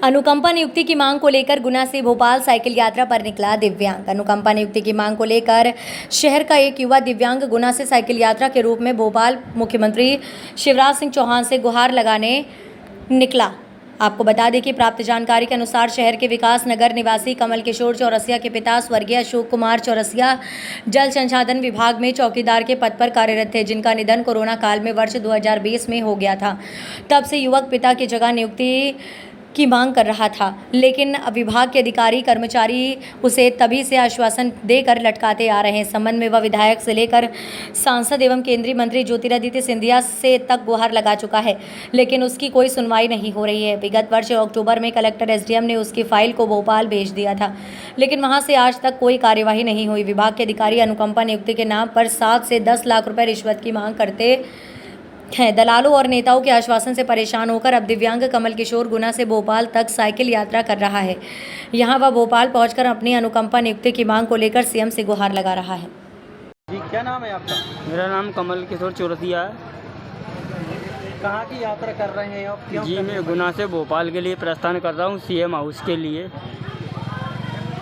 अनुकंपा नियुक्ति की मांग को लेकर गुना से भोपाल साइकिल यात्रा पर निकला दिव्यांग। अनुकंपा नियुक्ति की मांग को लेकर शहर का एक युवा दिव्यांग गुना से साइकिल यात्रा के रूप में भोपाल मुख्यमंत्री शिवराज सिंह चौहान से गुहार लगाने निकला। आपको बता दें कि प्राप्त जानकारी के अनुसार शहर के विकास नगर निवासी कमल किशोर चौरसिया के पिता स्वर्गीय अशोक कुमार चौरसिया जल संसाधन विभाग में चौकीदार के पद पर कार्यरत थे, जिनका निधन कोरोना काल में वर्ष 2020 में हो गया था। तब से युवक पिता की जगह नियुक्ति की मांग कर रहा था, लेकिन विभाग के अधिकारी कर्मचारी उसे तभी से आश्वासन देकर लटकाते आ रहे हैं। संबंध में वह विधायक से लेकर सांसद एवं केंद्रीय मंत्री ज्योतिरादित्य सिंधिया से तक गुहार लगा चुका है, लेकिन उसकी कोई सुनवाई नहीं हो रही है। विगत वर्ष अक्टूबर में कलेक्टर एसडीएम ने उसकी फाइल को भोपाल भेज दिया था, लेकिन वहां से आज तक कोई कार्यवाही नहीं हुई। विभाग के अधिकारी अनुकंपा नियुक्ति के नाम पर 7 से 10 लाख रुपए रिश्वत की मांग करते हैं। दलालों और नेताओं के आश्वासन से परेशान होकर अब दिव्यांग कमल किशोर गुना से भोपाल तक साइकिल यात्रा कर रहा है। यहां वह भोपाल पहुंचकर अपनी अनुकंपा नियुक्ति की मांग को लेकर सीएम से गुहार लगा रहा है। जी, क्या नाम है आपका? मेरा नाम कमल किशोर चौरसिया है। कहाँ की यात्रा कर रहे हैं आप? क्यों जी, मैं गुना से भोपाल के लिए प्रस्थान कर रहा हूँ, सीएम हाउस के लिए।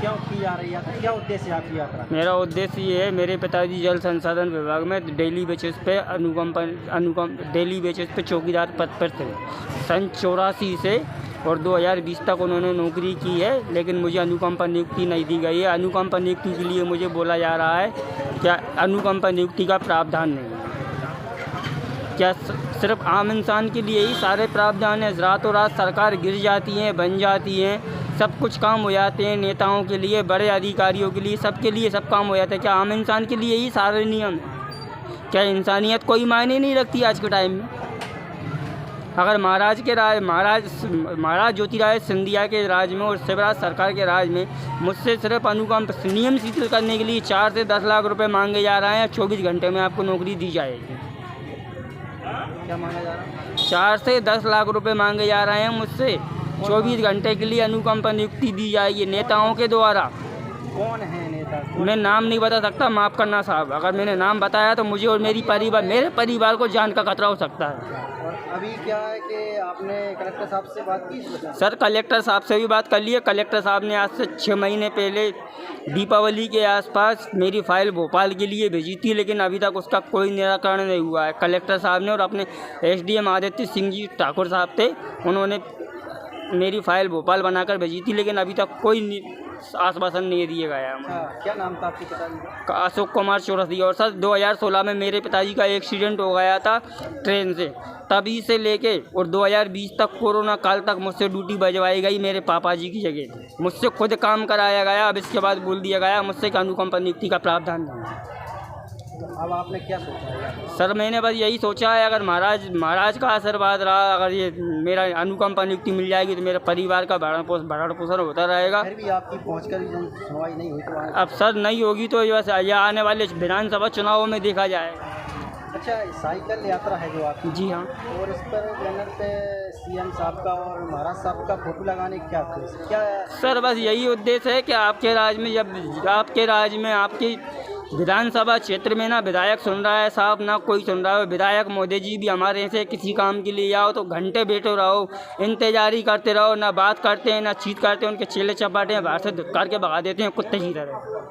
क्यों की जा रही यात्रा? क्या उद्देश्य है आपकी यात्रा? मेरा उद्देश्य ये है, मेरे पिताजी जल संसाधन विभाग में डेली बेसिस पे डेली बेसिस पे चौकीदार पद पर थे सन 84 से, और 2020 तक उन्होंने नौकरी की है, लेकिन मुझे अनुकंपा नियुक्ति नहीं दी गई है। अनुकंपा नियुक्ति के लिए मुझे बोला जा रहा है क्या अनुकंपा नियुक्ति का प्रावधान नहीं है। क्या सिर्फ आम इंसान के लिए ही सारे प्रावधान है? रातों रात सरकार गिर जाती है, बन जाती है, सब कुछ काम हो जाते हैं। नेताओं के लिए, बड़े अधिकारियों के लिए, सबके लिए सब काम हो जाता है। क्या आम इंसान के लिए ही सारे नियम है? क्या इंसानियत कोई मायने नहीं रखती आज के टाइम में? अगर महाराज ज्योतिरादित्य सिंधिया के राज में और शिवराज सरकार के राज में मुझसे सिर्फ अनुकंपा नियम शिथिल करने के लिए 4 से 10 लाख रुपए मांगे जा रहे हैं, 24 घंटे में आपको नौकरी दी जाएगी। क्या मांगा जा रहा है? 4 से 10 लाख रुपए मांगे जा रहे हैं मुझसे, 24 घंटे के लिए अनुकंपा नियुक्ति दी जाएगी नेताओं के द्वारा। कौन है नेता? मैं नाम नहीं बता सकता, माफ़ करना साहब। अगर मैंने नाम बताया तो मुझे और मेरे परिवार को जान का खतरा हो सकता है। और अभी क्या है कि आपने कलेक्टर साहब से बात की? सर, कलेक्टर साहब से भी बात कर ली है। कलेक्टर साहब ने आज से 6 महीने पहले दीपावली के आसपास मेरी फाइल भोपाल के लिए भेजी थी, लेकिन अभी तक उसका कोई निराकरण नहीं हुआ है। कलेक्टर साहब ने और अपने एसडीएम आदित्य सिंह जी ठाकुर साहब थे, उन्होंने मेरी फाइल भोपाल बनाकर भेजी थी, लेकिन अभी तक कोई आश्वासन नहीं दिया गया है। क्या नाम था आपके पिताजी का? अशोक कुमार चौरसिया। और सर, 2016 में मेरे पिताजी का एक्सीडेंट हो गया था ट्रेन से, तभी से लेके और 2020 तक कोरोना काल तक मुझसे ड्यूटी बजवाई गई मेरे पापा जी की जगह। मुझसे खुद काम कराया गया। अब इसके बाद बोल दिया गया मुझसे कि अनुकंपा नियुक्ति का प्रावधान नहीं है। अब आपने क्या सोचा है? सर, मैंने बस यही सोचा है, अगर महाराज का आशीर्वाद रहा, अगर ये मेरा अनुकंपा नियुक्ति मिल जाएगी तो मेरे परिवार का भरण पोषण होता रहेगा। फिर भी आपकी पहुंचकर सुनवाई नहीं हुई तो अब सर नहीं होगी तो बस यह आने वाले विधानसभा चुनावों में देखा जाएगा। अच्छा, साइकिल यात्रा है जो आपकी? जी हाँ। और इस पर बैनर पे सीएम साहब का और महाराज साहब का फोटो लगाने क्या उद्देश्य? क्या सर, बस यही उद्देश्य है कि आपके राज में, जब आपके राज में आपकी विधानसभा क्षेत्र में ना विधायक सुन रहा है साहब, ना कोई सुन रहा है। विधायक मोदी जी भी हमारे से किसी काम के लिए आओ तो घंटे बैठे रहो, इंतजारी करते रहो, ना बात करते हैं ना चीत करते हैं। उनके चेले चपाटे बाहर से धुतकार के भगा देते हैं कुत्ते की तरह।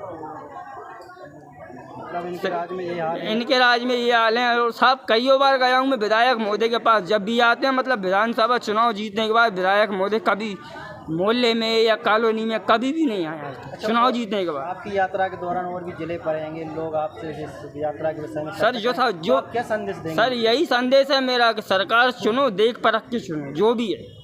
इनके राज में ये हाल है? इनके राज में ये हाल है। और साहब, कई बार गया हूँ मैं विधायक मोदी के पास, जब भी आते हैं, मतलब विधानसभा चुनाव जीतने के बाद विधायक मोदी कभी मोहल्ले में या कॉलोनी में कभी भी नहीं आया। अच्छा, चुनाव जीतने के बाद आपकी यात्रा के दौरान और भी जिले पड़ेंगे लोग आपसे इस यात्रा के विषय में? सर, जो क्या संदेश देंगे? सर, यही संदेश है मेरा कि सरकार चुनो, देख परख के चुनो, जो भी है।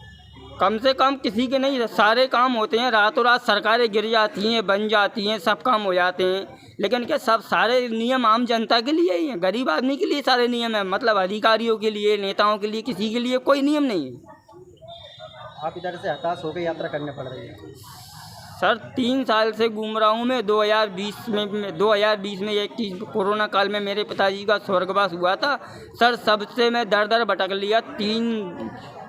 कम से कम किसी के नहीं, सारे काम होते हैं। रातों रात सरकारें गिर जाती हैं, बन जाती हैं, सब काम हो जाते हैं, लेकिन क्या सब सारे नियम आम जनता के लिए ही हैं? गरीब आदमी के लिए सारे नियम हैं? मतलब अधिकारियों के लिए, नेताओं के लिए, किसी के लिए कोई नियम नहीं है। आप इधर से हताश होकर यात्रा करने पड़ रही है? सर 3 साल से घूम रहा हूँ मैं। 2020 में एक चीज़ कोरोना काल में मेरे पिताजी का स्वर्गवास हुआ था सर। सबसे मैं दर दर भटक लिया।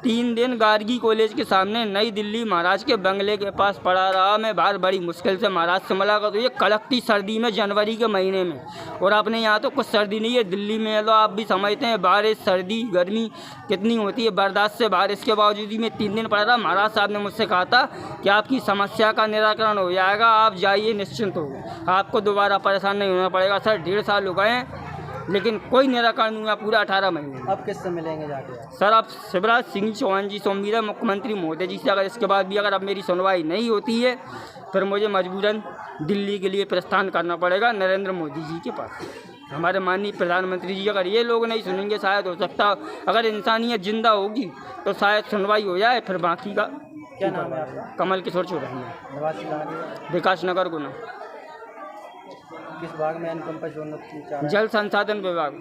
तीन दिन गार्गी कॉलेज के सामने नई दिल्ली महाराज के बंगले के पास पड़ा रहा मैं। बाहर बड़ी मुश्किल से महाराज से मुलाकात हुई। ये कड़कती सर्दी में, जनवरी के महीने में, और अपने यहाँ तो कुछ सर्दी नहीं है। दिल्ली में तो आप भी समझते हैं बारिश, सर्दी, गर्मी कितनी होती है, बर्दाश्त से बाहर। इसके बावजूद भी मैं 3 दिन पड़ा रहा। महाराज साहब ने मुझसे कहा था कि आपकी समस्या का निराकरण हो जाएगा, आप जाइए निश्चिंत हो, आपको दोबारा परेशान नहीं होना पड़ेगा। सर 1.5 साल हो गए हैं लेकिन कोई निराकरण नहीं हुआ पूरा 18 महीने। अब किससे मिलेंगे जाके? सर अब शिवराज सिंह चौहान जी से उम्मीद है, मुख्यमंत्री महोदय जी से। अगर इसके बाद भी अगर अब मेरी सुनवाई नहीं होती है फिर मुझे मजबूरन दिल्ली के लिए प्रस्थान करना पड़ेगा नरेंद्र मोदी जी के पास। हमारे माननीय प्रधानमंत्री जी अगर ये लोग नहीं सुनेंगे, शायद हो सकता अगर इंसानियत जिंदा होगी तो शायद सुनवाई हो जाए, फिर बाकी का। क्या नाम है आपका? कमल किशोर चौधरी, निवासी कहाँ के? विकास नगर गुना, किस भाग में इनकम पर जोड़ना चाह रहे हैं? जल संसाधन विभाग।